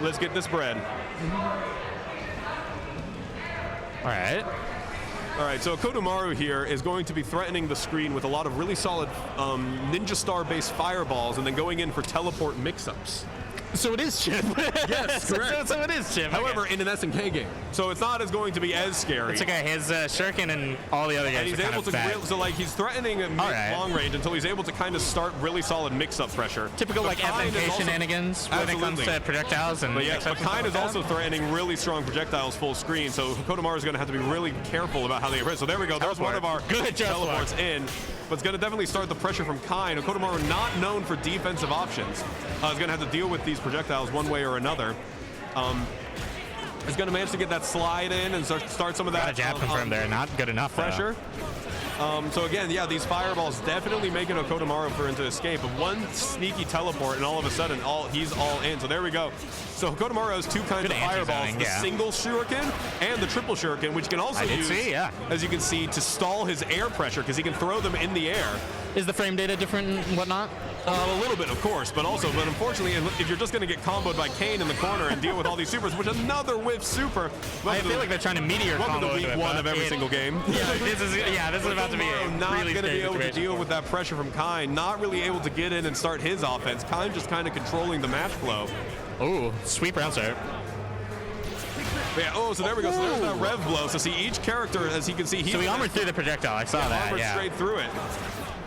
Let's get this bread. All right. All right, so Hokutomaru here is going to be threatening the screen with a lot of really solid Ninja Star-based fireballs and then going in for teleport mix-ups. So it is Chip. Yes, correct. So it is Chip. However, okay. in an SNK game, so it's not as going to be as scary. It's okay. His Shuriken and all the other guys and he's are able kind to of so like he's threatening at long range until he's able to kind of start really solid mix-up pressure. Typical but like SNK shenanigans when it comes to projectiles and. But yes, but Kain is also threatening really strong projectiles full screen. So Hokutomaru is going to have to be really careful about how they hit. So there we go. There's one of our good teleports in. But it's going to definitely start the pressure from Kain. Hokutomaru, not known for defensive options, is going to have to deal with these projectiles one way or another. Is going to manage to get that slide in and start some of that. Got a jab confirmed there, not good enough. Pressure. So again, yeah, these fireballs definitely making Hokutomaru for him to escape. But one sneaky teleport, and all of a sudden, he's all in. So there we go. So Hokutomaru has two kinds of fireballs: the single shuriken and the triple shuriken, which you can also use, as you can see, to stall his air pressure because he can throw them in the air. Is the frame data different and whatnot? A little bit, of course, but unfortunately, if you're just going to get comboed by Kain in the corner and deal with all these supers, which another whiff super. I feel like they're trying to meteor combo week one of every single game. This is about to be a not really going to be able to deal with it. that pressure from Kain. Not really able to get in and start his offense. Kain just kind of controlling the match flow. Oh, sweep round start. Yeah, so there we go. So there's that rev blow. So see, each character, as you can see, so he armored through the projectile. I saw that. Armored straight through it.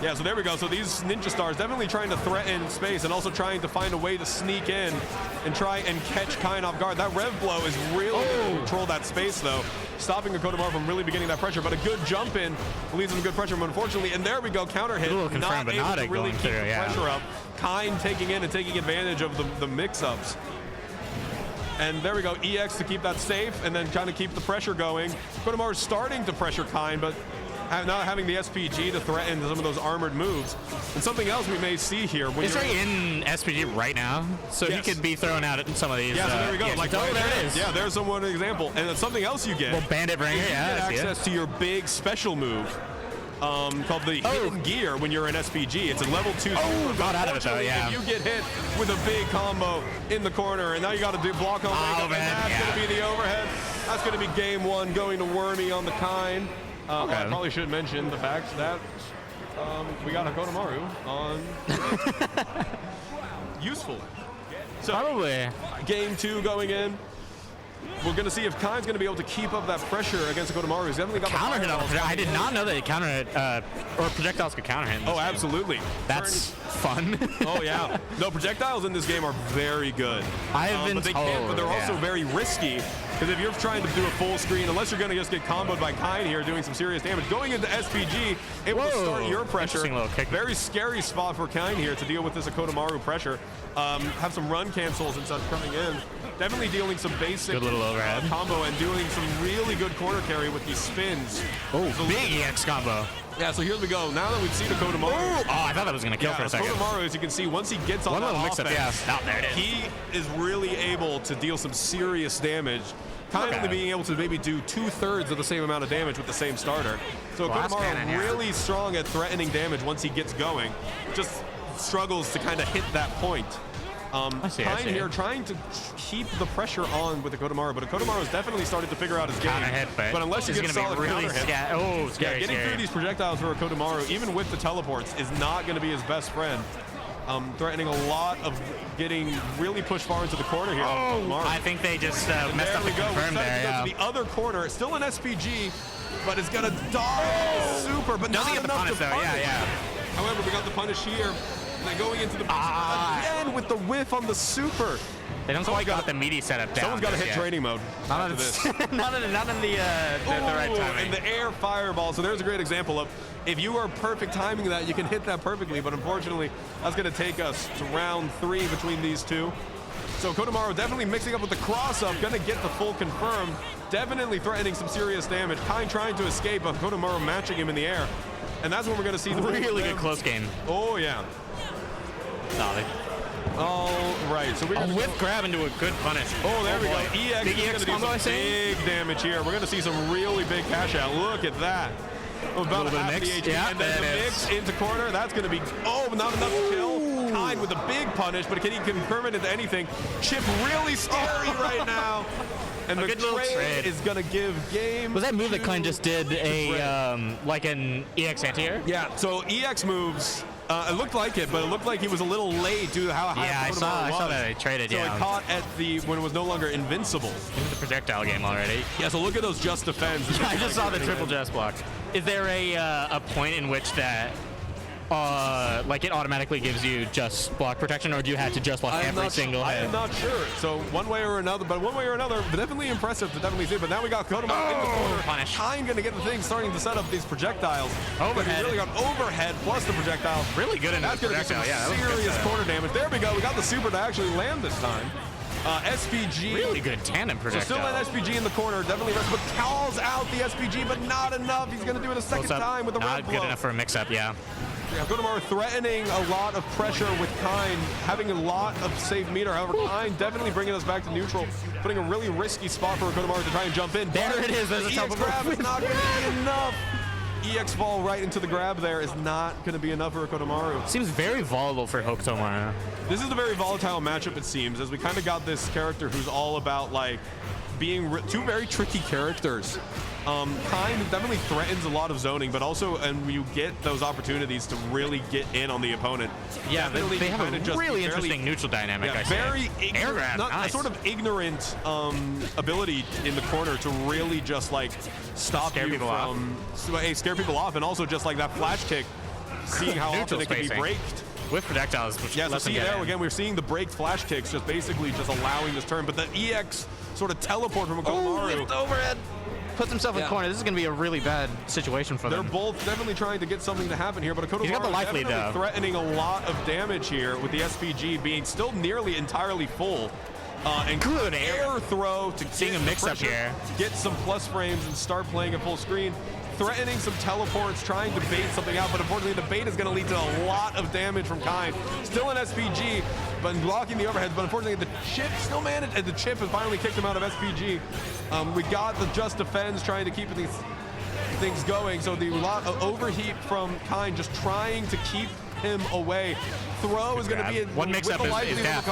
Yeah, so there we go. So these Ninja Stars definitely trying to threaten space and also trying to find a way to sneak in and try and catch Kain off guard. That rev blow is really going to control that space, though, stopping Hokutomaru from really beginning that pressure. But a good jump in leads some good pressure, but unfortunately, and there we go, counter hit. Not able to really keep the pressure up. Kain taking in and taking advantage of the mix-ups. And there we go, EX to keep that safe and then kind of keep the pressure going. Hokutomaru starting to pressure Kain, but not having the SPG to threaten some of those armored moves. And something else we may see here. It's right in SPG right now, so he could be thrown out at some of these. Yeah, so there we go. Like, there it is. Yeah, there's one example. And then something else you get. Well, Bandit Bringer, you get access to your big special move. Called the hidden gear when you're in SPG. It's a level 2. Got out of it though, yeah. If you get hit with a big combo in the corner, and now you got to do block on overhead, and that's going to be the overhead. That's going to be game one, going to Wormy on the Kain. I probably should mention the fact that we got Hokutomaru on useful. So probably game 2 going in. We're going to see if Kain's going to be able to keep up that pressure against Hokutomaru. He's definitely got counter hit. I did not know that counter hit or projectiles could counter hit. Oh, absolutely. That's fun. Oh yeah. No, projectiles in this game are very good. I've been told, but they're also very risky. Because if you're trying to do a full screen, unless you're going to just get comboed by Kain here, doing some serious damage, going into SPG, able to start your pressure. Very scary spot for Kain here to deal with this Hokutomaru pressure. Have some run cancels and such coming in. Definitely dealing some basic good little overhead combo and doing some really good corner carry with these spins. Oh, so big EX combo. Yeah, so here we go. Now that we've seen Hokutomaru. Oh, I thought that was going to kill for a second. Hokutomaru, as you can see, once he gets on that offense, there it is. He is really able to deal some serious damage. Kind of being able to maybe do 2/3 of the same amount of damage with the same starter. So Hokutomaru really strong at threatening damage once he gets going. Just struggles to kind of hit that point. Kain here trying to keep the pressure on with Hokutomaru, but Hokutomaru has definitely started to figure out his game. But unless you get a solid counter hit, getting through these projectiles for Hokutomaru, even with the teleports, is not going to be his best friend. Threatening a lot of getting really pushed far into the corner here. I think they just messed up the confirm there. The other corner, still an SPG, but it's going to die super, but not enough to punish. However, we got the punish here. And then going into the again with the whiff on the super. They don't quite got the meaty setup down. Someone's got to hit training mode. Not in the right timing. And the air fireball. So there's a great example of if you are perfect timing that, you can hit that perfectly. But unfortunately, that's going to take us to round 3 between these two. So Hokutomaru definitely mixing up with the cross-up, going to get the full confirm. Definitely threatening some serious damage. Kain trying to escape, but Hokutomaru matching him in the air. And that's when we're going to see the really good close game. Oh, yeah. Solid. All right, so we're going to whip grab into a good punish. Oh, there we go. EX is going to do some big damage here. We're going to see some really big cash out. Look at that. About half the HP. And then the mix into corner. That's going to be, not enough to kill. Kain with a big punish, but can he convert it into anything? Chip really scary right now. And the trade is going to give game. Was that move that Kain just did like an EX anti-air? Yeah, so EX moves, it looked like it, but it looked like he was a little late due to how high I saw that it traded, so it caught at when it was no longer invincible. Into the projectile game already. Yeah, so look at those just defends. I just saw the triple just block. Is there a point in which that like it automatically gives you just block protection, or do you have to just block every single hit? I am not sure. So one way or another, definitely impressive to definitely see. But now we got Hokutomaru in the corner. Punish. Kain going to get the thing starting to set up these projectiles. Overhead. He really got overhead plus the projectiles. Really good in that projectile. That's going to get some serious corner damage. There we go. We got the super to actually land this time. SPG. Really good tandem projectile. So still an SPG in the corner. Definitely rest, but calls out the SPG, but not enough. He's going to do it a second time with the red blow. Not good enough for a mix-up, yeah. Hokutomaru threatening a lot of pressure with Kain, having a lot of save meter. However, Kain definitely bringing us back to neutral, putting a really risky spot for Hokutomaru to try and jump in. There it is. There's a EX grab is not going to be enough. EX fall right into the grab there is not going to be enough for Hokutomaru. Seems very volatile for Hokutomaru. This is a very volatile matchup, it seems, as we kind of got this character who's all about like being two very tricky characters. Kain definitely threatens a lot of zoning, but also, and you get those opportunities to really get in on the opponent. Yeah, they have a really interesting neutral dynamic. Yeah, very air grab, nice. A sort of ignorant ability in the corner to really just like scare people off, and also just like that flash kick, seeing how often it can be braked. With projectiles, which so see there again, we're seeing the break flash kicks, just basically just allowing this turn, but the EX sort of teleport from Hokutomaru. Overhead. Puts himself in the corner. This is going to be a really bad situation for them. They're both definitely trying to get something to happen here, but Hokutomaru got the life lead, though. Threatening a lot of damage here with the SPG being still nearly entirely full. And good air throw to seeing a mix-up here. Get some plus frames and start playing at full screen. Threatening some teleports, trying to bait something out, but unfortunately the bait is going to lead to a lot of damage from Kain. Still an SPG, but blocking the overheads, but unfortunately the chip still managed, and the chip has finally kicked him out of SPG. We got the just defends trying to keep these things going, so the lot of overheat from Kain just trying to keep him away. Throw is going to be one mix-up is death.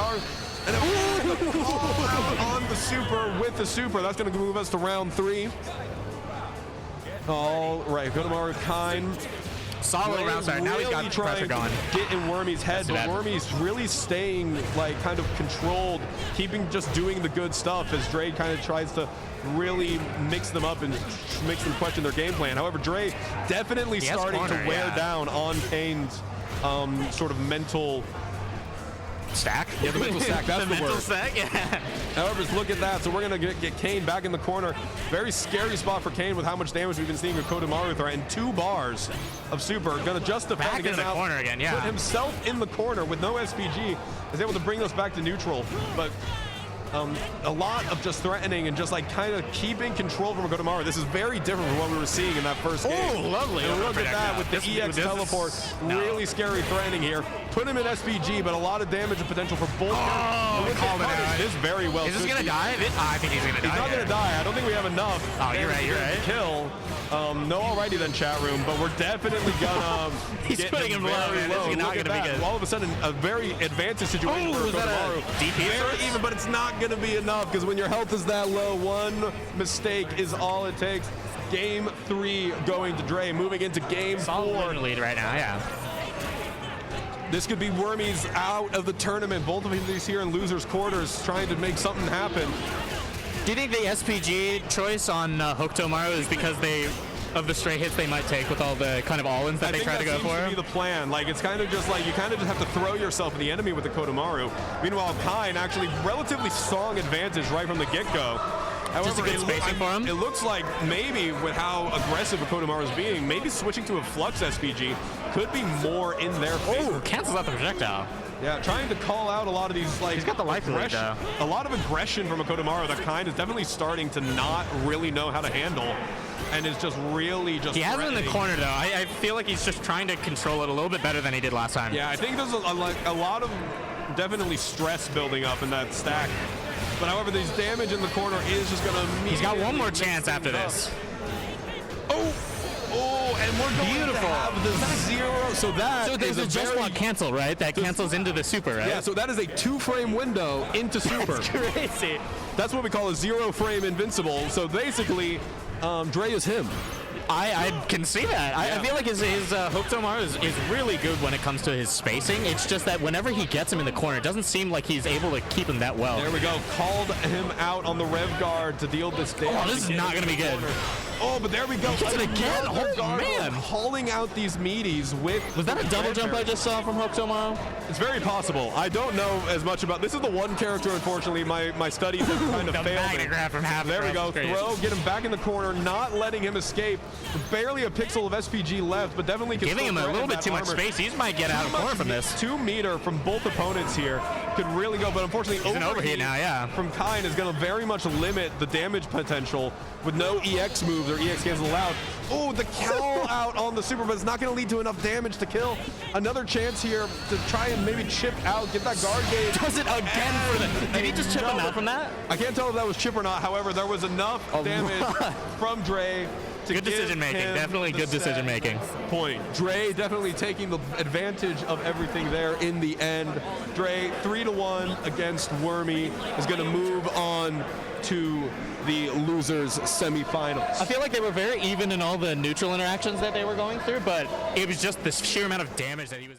And then call out on the super with the super. That's going to move us to round 3. All right, Hokutomaru, Kain. Solid round start. Now he's got the pressure going. Get in Wormy's head, but Wormy's really staying like kind of controlled, just doing the good stuff as Dre kind of tries to really mix them up and makes them question their game plan. However, Dre definitely starting to wear down on Kain's sort of mental stack. Yeah, the mental stack, that's the mental word. Stack, yeah. However, look at that. So we're going to get Kain back in the corner. Very scary spot for Kain with how much damage we've been seeing with Hokutomaru threaten. 2 bars of super. Going to just defend back in the corner again, yeah. Put himself in the corner with no SPG. Is able to bring us back to neutral. But a lot of just threatening and just like kind of keeping control from Hokutomaru. This is very different from what we were seeing in that first game. Oh, lovely. And look at that with the EX teleport. Really scary threatening here. Put him in SPG, but a lot of damage and potential for both. This very well. Is this going to die? I think he's going to die. He's not going to die. I don't think we have enough. Oh, you're right. Kill. No, alrighty then, chat room. But we're definitely gonna. He's putting him low. This is not going to be good. All of a sudden, a very advantage situation for Hokutomaru. Very even, but it's not going to be enough because when your health is that low, one mistake is all it takes. Game 3 going to Dre. Moving into game 4. Lead right now, yeah. This could be Wormy's out of the tournament. Both of these here in losers' quarters trying to make something happen. Do you think the SPG choice on Hokutomaru is because of the straight hits they might take with all the kind of all-ins that they try to go for? I think that seems to be the plan. Like, it's kind of just like you kind of just have to throw yourself at the enemy with the Hokutomaru. Meanwhile, Kain actually relatively strong advantage right from the get-go. However, just a good spacing for him. It looks like maybe with how aggressive Hokutomaru is being, maybe switching to a Flux SPG could be more in their favor. Oh, cancels out the projectile. Yeah, trying to call out a lot of these, like, he's got the life lead, though. A lot of aggression from Hokutomaru that Kain is definitely starting to not really know how to handle, and is just really just. He has it in the corner, though. I feel like he's just trying to control it a little bit better than he did last time. Yeah, I think there's a lot of definitely stress building up in that stack. But however, this damage in the corner is just going to. He's got one more chance after this. Oh, Oh, and we're going to have the 0. So there's a just block cancel, right? That cancels into the super, right? Yeah, so that is a 2-frame window into super. That's crazy. That's what we call a 0-frame invincible. So basically, Dre is him. I can see that. I feel like his Hokutomaru is really good when it comes to his spacing. It's just that whenever he gets him in the corner, it doesn't seem like he's able to keep him that well. There we go. Called him out on the rev guard to deal this damage. Oh, this is not going to be good. Oh, but there we go. He gets it again. Oh, man. Hauling out these meaties with... Was that a double jump I just saw from Hokutomaru? It's very possible. I don't know as much about... This is the one character, unfortunately, my studies have kind of failed. From half there we go. Throw, get him back in the corner, not letting him escape. Barely a pixel of SPG left, but definitely can giving him a little bit too much space. He might get out of corner from this. 2 meter from both opponents here could really go, but unfortunately overheat now, yeah. From Kain is going to very much limit the damage potential with no EX moves or EX cancel allowed. Oh, the cowl out on the super, but it's not going to lead to enough damage to kill. Another chance here to try and maybe chip out, get that guard gauge. Does it again for the... Did he just chip him out from that? I can't tell if that was chip or not. However, there was enough damage from Dre. Good decision making, definitely good decision making. Point. Dre definitely taking the advantage of everything there in the end. Dre 3-1 against Wormy is going to move on to the losers semifinals. I feel like they were very even in all the neutral interactions that they were going through, but it was just the sheer amount of damage that he was